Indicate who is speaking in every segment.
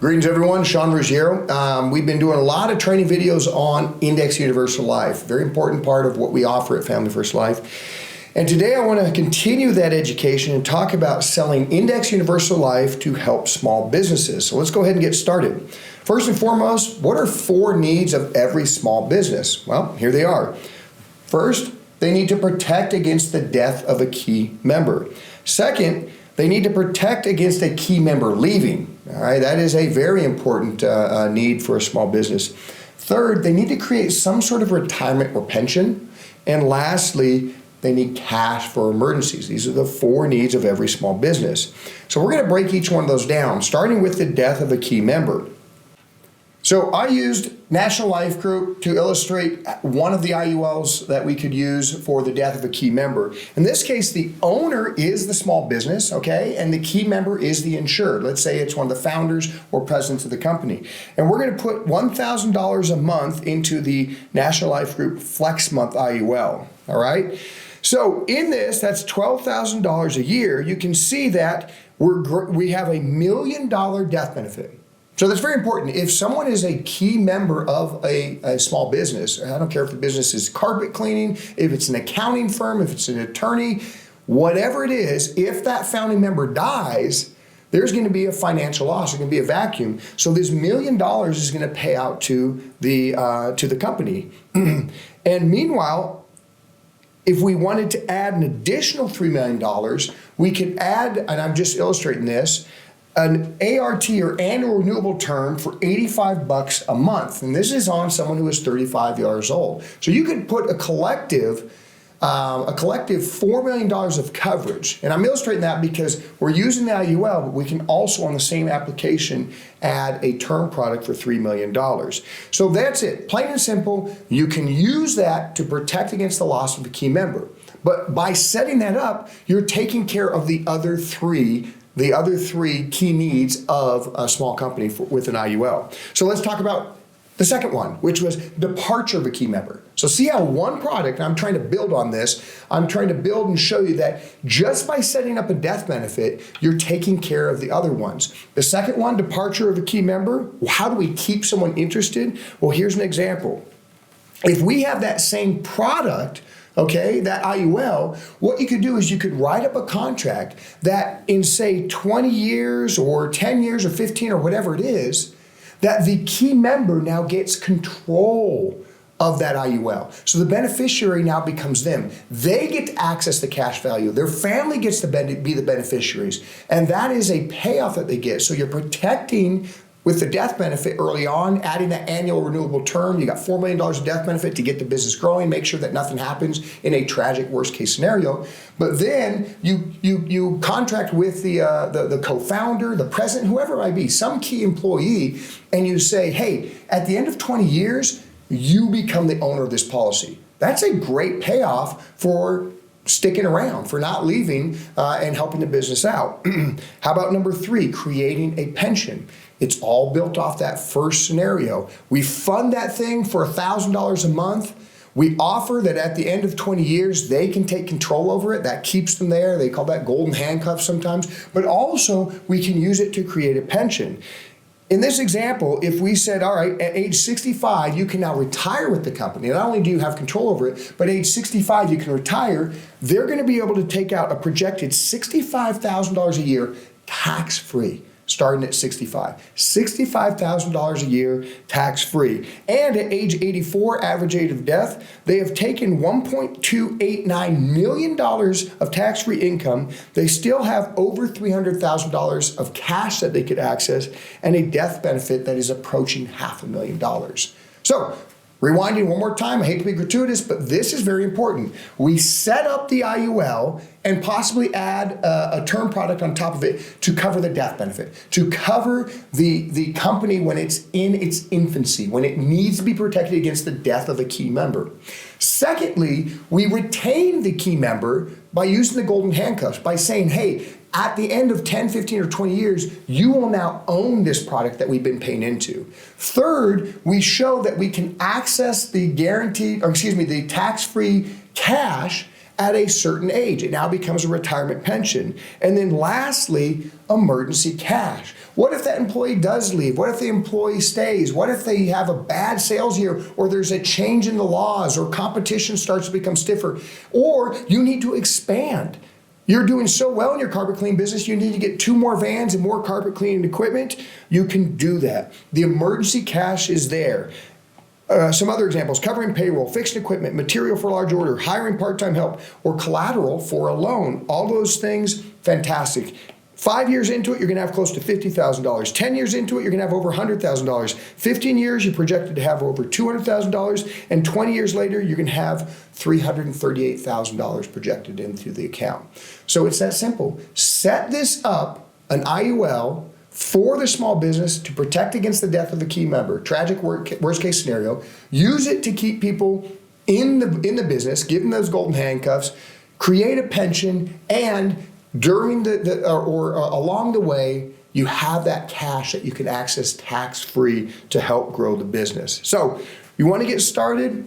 Speaker 1: Greetings everyone, Sean Ruggiero. We've been doing a lot of training videos on Index Universal Life, very important part of what we offer at Family First Life. And today I want to continue that education and talk about selling Index Universal Life to help small businesses. So let's go ahead and get started. First and foremost, what are 4 needs of every small business? Well, here they are. First, they need to protect against the death of a key member. Second, they need to protect against a key member leaving. All right, that is a very important need for a small business. Third, they need to create some sort of retirement or pension. And lastly, they need cash for emergencies. These are the 4 needs of every small business. So we're going to break each one of those down, starting with the death of a key member. So I used National Life Group to illustrate one of the IULs that we could use for the death of a key member. In this case, the owner is the small business, okay, and the key member is the insured. Let's say it's one of the founders or presidents of the company. And we're going to put $1,000 a month into the National Life Group Flex Month IUL, all right? So in this, that's $12,000 a year. You can see that we have $1 million death benefit. So that's very important. If someone is a key member of a small business, I don't care if the business is carpet cleaning, if it's an accounting firm, if it's an attorney, whatever it is, if that founding member dies, there's going to be a financial loss. There's going to be a vacuum. So this $1 million is going to pay out to the company. And meanwhile, if we wanted to add an additional $3 million, we could add, and I'm just illustrating this, an ART or annual renewable term for $85 a month. And this is on someone who is 35 years old. So you could put a collective $4 million of coverage. And I'm illustrating that because we're using the IUL, but we can also on the same application add a term product for $3 million. So that's it, plain and simple. You can use that to protect against the loss of a key member. But by setting that up, you're taking care of the other three key needs of a small company with an IUL. So let's talk about the second one, which was departure of a key member. So see how one product, and I'm trying to build on this, I'm trying to build and show you that just by setting up a death benefit, you're taking care of the other ones. The second one, departure of a key member, how do we keep someone interested? Well, here's an example. If we have that same product, okay, that IUL, what you could do is you could write up a contract that in say 20 years or 10 years or 15 or whatever it is, that the key member now gets control of that IUL. So the beneficiary now becomes them. They get to access the cash value. Their family gets to be the beneficiaries. And that is a payoff that they get. So you're protecting with the death benefit early on, adding that annual renewable term, you got $4 million of death benefit to get the business growing, make sure that nothing happens in a tragic worst case scenario. But then you contract with the co-founder, the president, whoever it might be, some key employee, and you say, hey, at the end of 20 years, you become the owner of this policy. That's a great payoff for sticking around, for not leaving and helping the business out. How about number 3, creating a pension? It's all built off that first scenario. We fund that thing for $1,000 a month. We offer that at the end of 20 years, they can take control over it. That keeps them there. They call that golden handcuffs sometimes. But also, we can use it to create a pension. In this example, if we said, all right, at age 65, you can now retire with the company. Not only do you have control over it, but age 65, you can retire. They're going to be able to take out a projected $65,000 a year tax-free. Starting at 65. $65,000 a year tax-free. And at age 84, average age of death, they have taken $1.289 million of tax-free income. They still have over $300,000 of cash that they could access and a death benefit that is approaching $500,000. So, rewinding one more time, I hate to be gratuitous, but this is very important. We set up the IUL and possibly add a term product on top of it to cover the death benefit, to cover the company when it's in its infancy, when it needs to be protected against the death of a key member. Secondly, we retain the key member by using the golden handcuffs, by saying, hey, at the end of 10, 15, or 20 years, you will now own this product that we've been paying into. Third, we show that we can access the tax-free cash at a certain age. It now becomes a retirement pension. And then lastly, emergency cash. What if that employee does leave? What if the employee stays? What if they have a bad sales year, or there's a change in the laws, or competition starts to become stiffer, or you need to expand? You're doing so well in your carpet cleaning business, you need to get 2 more vans and more carpet cleaning equipment. You can do that. The emergency cash is there. Some other examples: covering payroll, fixed equipment, material for large order, hiring part-time help, or collateral for a loan. All those things, fantastic. 5 years into it, you're going to have close to $50,000. 10 years into it, you're going to have over $100,000. 15 years, you're projected to have over $200,000. And 20 years later, you're going to have $338,000 projected into the account. So it's that simple. Set this up, an IUL, for the small business to protect against the death of a key member, tragic worst case scenario. Use it to keep people in the business, give them those golden handcuffs, create a pension, and during along the way, you have that cash that you can access tax-free to help grow the business. So you want to get started?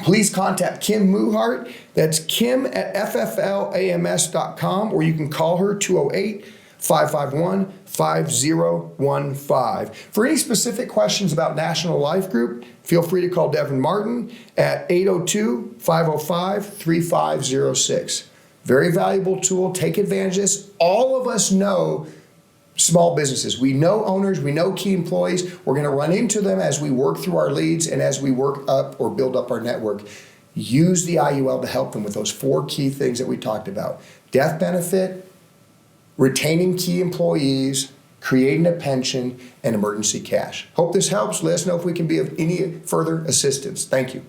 Speaker 1: Please contact Kim Muhart. That's Kim at fflams.com, or you can call her 208-551-5015. For any specific questions about National Life Group, feel free to call Devin Martin at 802-505-3506. Very valuable tool. Take advantage of this. All of us know small businesses. We know owners. We know key employees. We're going to run into them as we work through our leads and as we work up or build up our network. Use the IUL to help them with those 4 key things that we talked about: death benefit, retaining key employees, creating a pension, and emergency cash. Hope this helps. Let us know if we can be of any further assistance. Thank you.